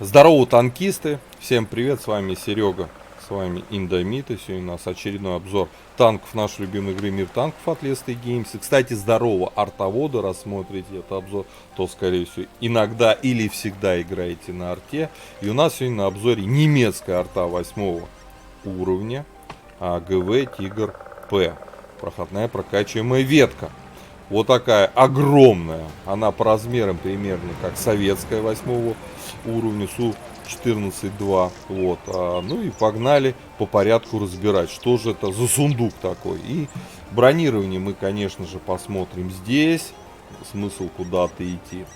Здорово, танкисты! Всем привет, с вами Серега, с вами Индомиты. Сегодня у нас очередной обзор танков нашей любимой игры Мир танков от Лесты Геймс. И, кстати, здорово, артоводы, раз смотрите этот обзор, то, скорее всего, иногда или всегда играете на арте. И у нас сегодня на обзоре немецкая арта 8 уровня ГВ Тигр П. Проходная прокачиваемая ветка. Вот такая огромная. Она по размерам примерно как советская 8 уровня Су-14-2. Вот. Ну и погнали по порядку разбирать, что же это за сундук такой. И бронирование мы, конечно же, посмотрим здесь. Смысл куда-то идти.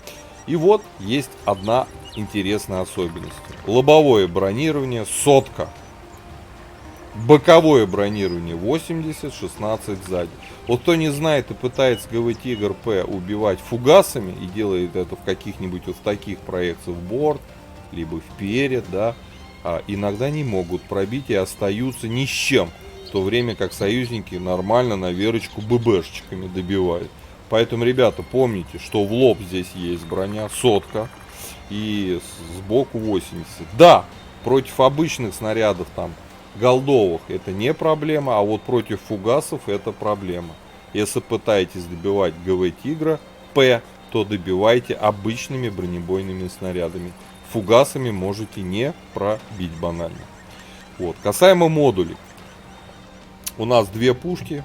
И вот есть одна интересная особенность. Лобовое бронирование сотка. Боковое бронирование 80, 16 сзади. Вот кто не знает и пытается ГВ Тигр П убивать фугасами и делает это в каких-нибудь вот таких проекциях в борт, либо вперед, да, иногда не могут пробить и остаются ни с чем. В то время как союзники нормально на верочку ББшечками добивают. Поэтому, ребята, помните, что в лоб здесь есть броня сотка и сбоку 80. Да, против обычных снарядов там голдовых это не проблема, а вот против фугасов это проблема. Если пытаетесь добивать ГВ Тигра П, то добивайте обычными бронебойными снарядами. Фугасами можете не пробить банально. Вот. Касаемо модулей. У нас две пушки.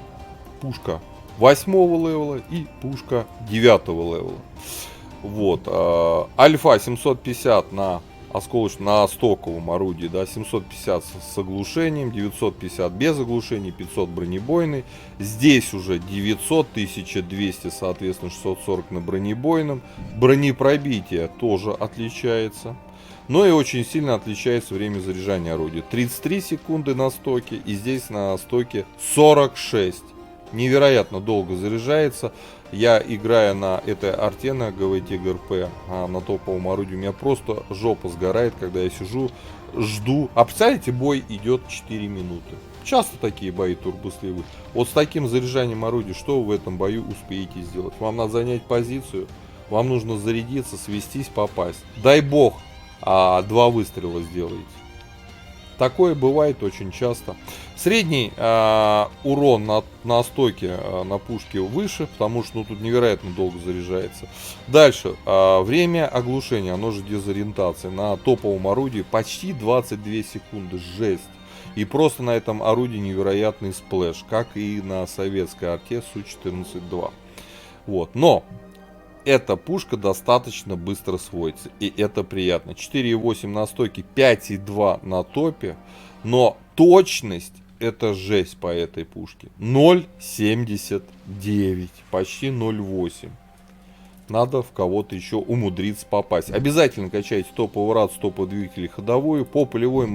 Пушка 8 левела и пушка 9 левела. Вот. Альфа 750 на на стоковом орудии, да, 750 с оглушением, 950 без оглушения, 500 бронебойный. Здесь уже 900, 1200, соответственно 640 на бронебойном. Бронепробитие тоже отличается. Но и очень сильно отличается время заряжания орудия. 33 секунды на стоке и здесь на стоке 46. Невероятно долго заряжается. Я, играя на этой арте на ГВ Тигр П, на топовом орудии, у меня просто жопа сгорает, когда я сижу, жду. А представляете, бой идет 4 минуты. Часто такие бои турбосливы. Вот с таким заряжанием орудия, что вы в этом бою успеете сделать? Вам надо занять позицию, вам нужно зарядиться, свестись, попасть. Дай бог, 2 выстрела сделаете. Такое бывает очень часто. Средний урон на стойке на пушке выше, потому что тут невероятно долго заряжается. Дальше. Время оглушения, оно же дезориентация. На топовом орудии почти 22 секунды. Жесть. И просто на этом орудии невероятный сплэш, как и на советской арте Су-14-2. Вот. Но эта пушка достаточно быстро сводится, и это приятно. 4,8 на стойке, 5,2 на топе, но точность это жесть по этой пушке. 0,79, почти 0,8. Надо в кого-то еще умудриться попасть. Обязательно качайте топовый рад, топовый двигатель ходовую. По полевой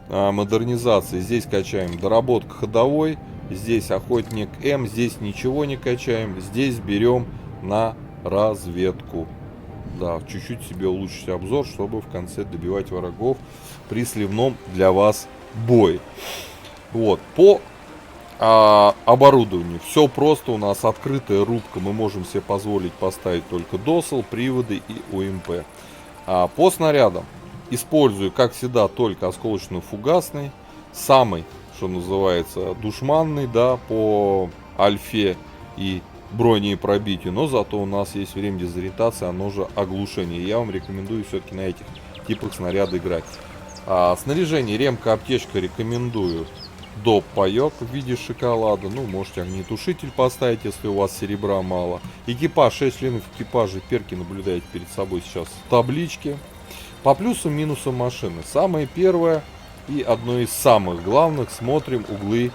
модернизации здесь качаем доработка ходовой, здесь охотник М, здесь ничего не качаем, здесь берем на разведку. Да, чуть-чуть себе улучшить обзор, чтобы в конце добивать врагов при сливном для вас бое. Вот, по оборудованию все просто, у нас открытая рубка, мы можем себе позволить поставить только досел, приводы и УМП. По снарядам использую, как всегда, только осколочно-фугасный, самый, что называется, душманный, да, по альфе и бронепробитию, но зато у нас есть время дезориентации, оно же оглушение. Я вам рекомендую все-таки на этих типах снаряда играть. Снаряжение, ремка, аптечка рекомендую доп. Паёк в виде шоколада. Ну, можете огнетушитель поставить, если у вас серебра мало. Экипаж, 6 членов экипажа, перки наблюдаете перед собой сейчас в табличке. По плюсам, минусам машины. Самое первое и одно из самых главных, смотрим углы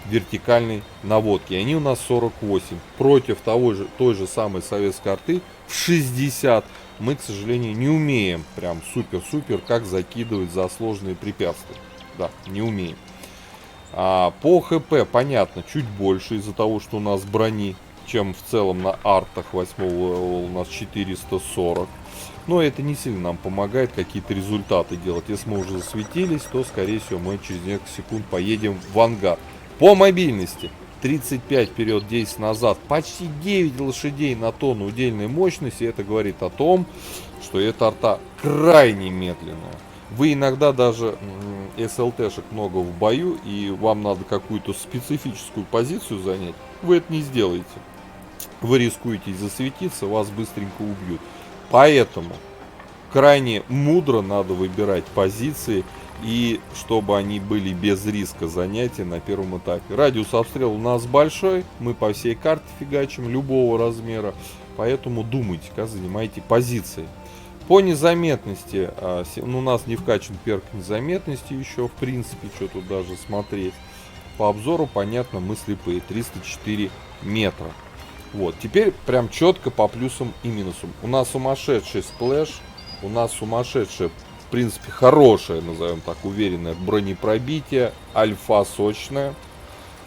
вертикальной наводки. Они у нас 48. Против той же самой советской арты в 60 мы, к сожалению, не умеем прям супер-супер, как закидывать за сложные препятствия. Да, не умеем. По ХП, понятно, чуть больше из-за того, что у нас брони, чем в целом на артах 8 у нас 440. Но это не сильно нам помогает какие-то результаты делать. Если мы уже засветились, то, скорее всего, мы через несколько секунд поедем в ангар. По мобильности. 35 вперед, 10 назад. Почти 9 лошадей на тонну удельной мощности. Это говорит о том, что эта арта крайне медленная. Вы иногда даже СЛТшек много в бою, и вам надо какую-то специфическую позицию занять. Вы это не сделаете. Вы рискуете засветиться, вас быстренько убьют. Поэтому крайне мудро надо выбирать позиции, и чтобы они были без риска занятия на первом этапе. Радиус обстрела у нас большой, мы по всей карте фигачим любого размера, поэтому думайте, как занимаете позиции. По незаметности, у нас не вкачан перк незаметности еще, в принципе, что тут даже смотреть. По обзору, понятно, мы слепые, 304 метра. Вот, теперь прям четко по плюсам и минусам. У нас сумасшедший сплэш, у нас сумасшедшее, в принципе, хорошее, назовем так, уверенное бронепробитие, альфа сочная.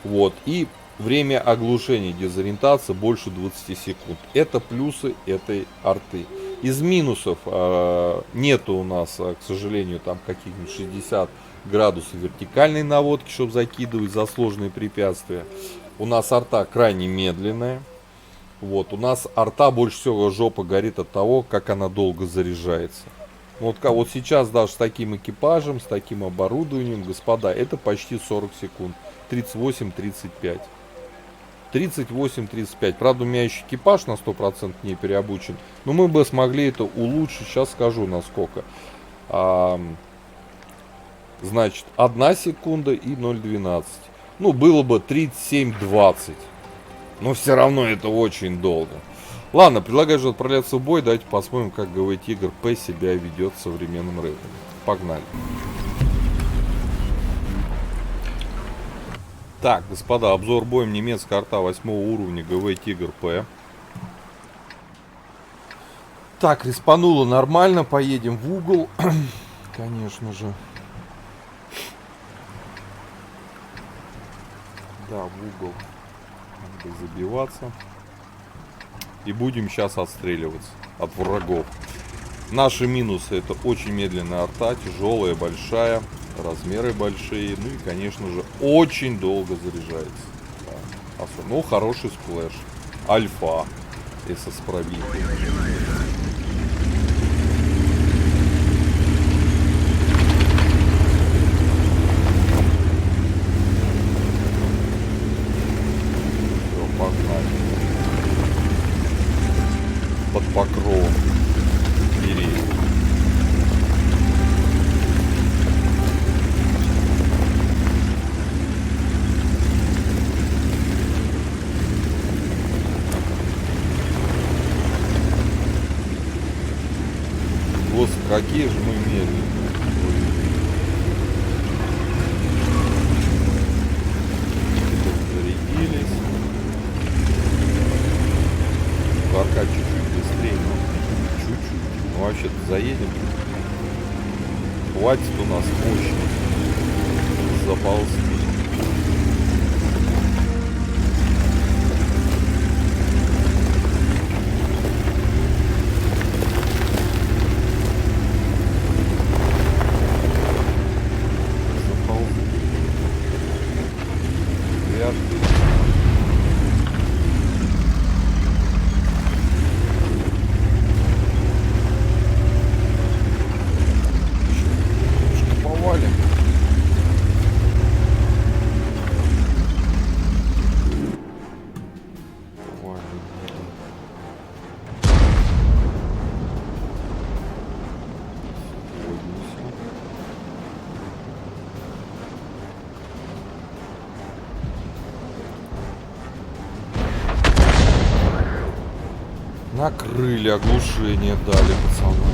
Вот, и время оглушения, дезориентация больше 20 секунд. Это плюсы этой арты. Из минусов нету у нас, к сожалению, там каких-нибудь 60 градусов вертикальной наводки, чтобы закидывать за сложные препятствия. У нас арта крайне медленная. Вот, у нас арта больше всего жопа горит от того, как она долго заряжается. Вот сейчас даже с таким экипажем, с таким оборудованием, господа, это почти 40 секунд. 38-35. 38-35. Правда, у меня еще экипаж на 100% не переобучен. Но мы бы смогли это улучшить. Сейчас скажу насколько. Значит, 1 секунда и 0,12. Ну, было бы 37-20. Но все равно это очень долго. Ладно, предлагаю же отправляться в бой. Давайте посмотрим, как ГВ-Тигр П себя ведет в современном рейде. Погнали. Так, господа, обзор боем немецкая арта 8 уровня ГВ-Тигр П. Так, респануло нормально. Поедем в угол. Конечно же. Да, в угол. Надо забиваться. И будем сейчас отстреливаться от врагов. Наши минусы: это очень медленная арта, тяжелая, большая, размеры большие, ну и, конечно же, очень долго заряжается. Да. Ну, хороший сплэш. Альфа, если с пробитием. Под покровом деревьев. Господи, какие же мы медленные. Зарядились. Арка чуть-чуть быстрее, но чуть-чуть. Ну, вообще-то заедем. Хватит у нас мощно заползти. Накрыли, оглушение дали, пацаны.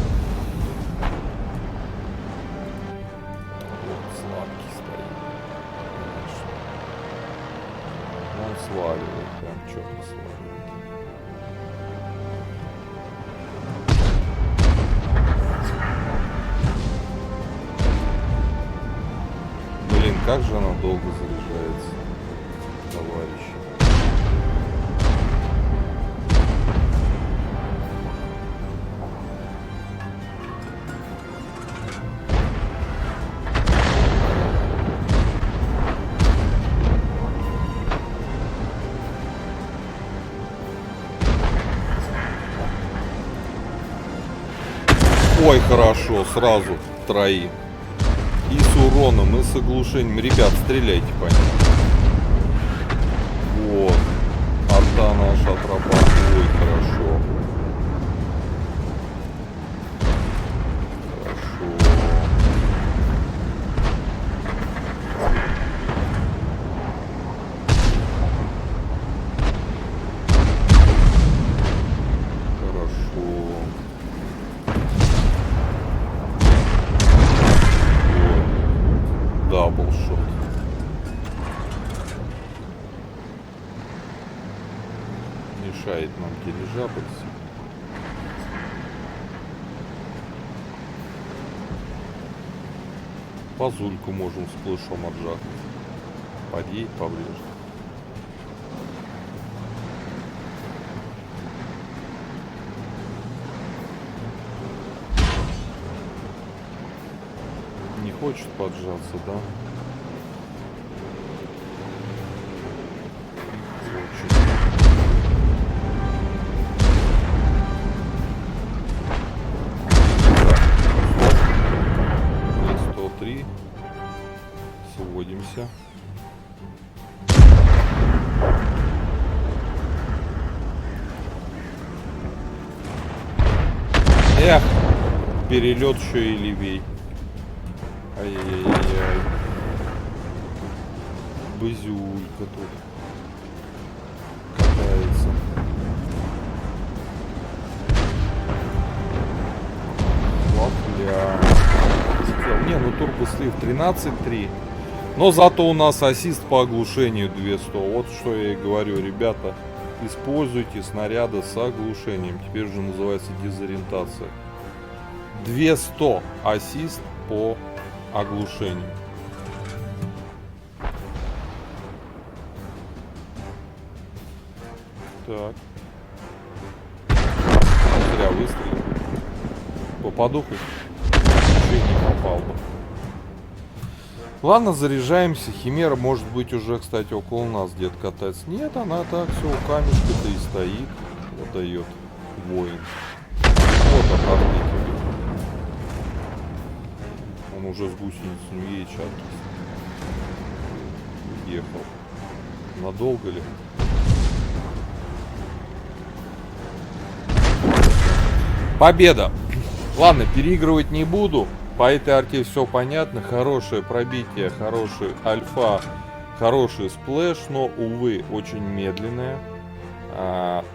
Вот, сладкий стоит. Конечно. Он сваливает, прям четко сваливает. Блин, как же она долго заряжается, товарищи. Ой, хорошо, сразу троим. И с уроном, и с оглушением. Ребят, стреляйте по ним. Вот. Арта наша отрабатывает. Ой, хорошо. Даблшот. Мешает нам дирижабль. Пазульку можем с плышом отжать. Подъедь поближе. Не хочет поджаться, да? Да. 103. Сводимся. Эх, перелет еще и левей. Ай-яй-яй-яй. Бызюлька тут катается. Вафля. Не, ну турбослив 13.3. Но зато у нас ассист по оглушению 200. Вот что я и говорю, ребята. Используйте снаряды с оглушением. Теперь уже называется дезориентация. 200 ассист по оглушению. Так. Зря выстрелил. Попаду хоть? Чуть не попал бы. Ладно, заряжаемся. Химера может быть уже, кстати, около нас где-то катается. Нет, она так все у камешка-то и стоит. Вот дает воин. Вот охотник. Он уже с гусеницами едет, чаткис. Уехал. Надолго ли? Победа! Ладно, переигрывать не буду. По этой арте все понятно. Хорошее пробитие, хороший альфа, хороший сплэш, но, увы, очень медленная.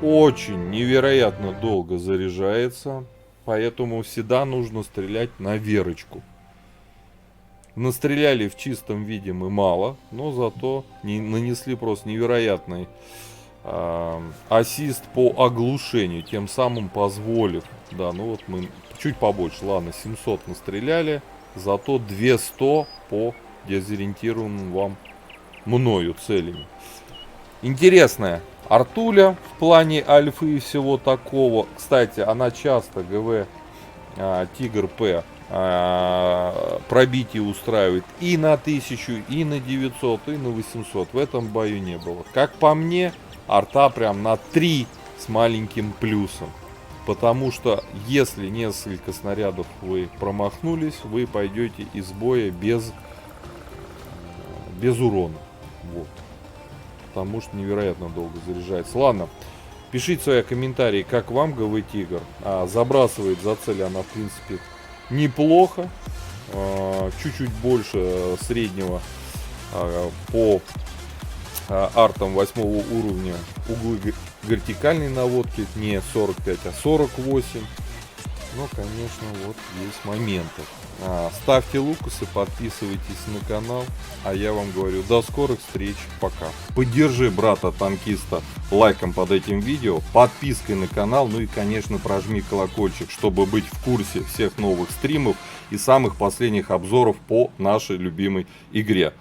Очень невероятно долго заряжается. Поэтому всегда нужно стрелять на верочку. Настреляли в чистом виде мы мало, но зато нанесли просто невероятный ассист по оглушению, тем самым позволив, да, ну вот мы чуть побольше, ладно, 700 настреляли, зато 200 по дезориентированным вам мною целями. Интересная артуля в плане альфы и всего такого. Кстати, она часто ГВ Тигр П пробитие устраивает и на 1000, и на 900, и на 800. В этом бою не было. Как по мне, арта прям на 3 с маленьким плюсом. Потому что если несколько снарядов вы промахнулись, вы пойдете из боя без урона. Вот. Потому что невероятно долго заряжается. Ладно, пишите свои комментарии, как вам ГВ Тигр. Забрасывает за цель она, в принципе, неплохо. Чуть-чуть больше среднего по артам 8 уровня углы вертикальной наводки. Не 45, а 48. Но, конечно, вот есть моменты. Ставьте лукасы, подписывайтесь на канал. А я вам говорю, до скорых встреч, пока. Поддержи брата-танкиста лайком под этим видео, подпиской на канал, ну и, конечно, прожми колокольчик, чтобы быть в курсе всех новых стримов и самых последних обзоров по нашей любимой игре.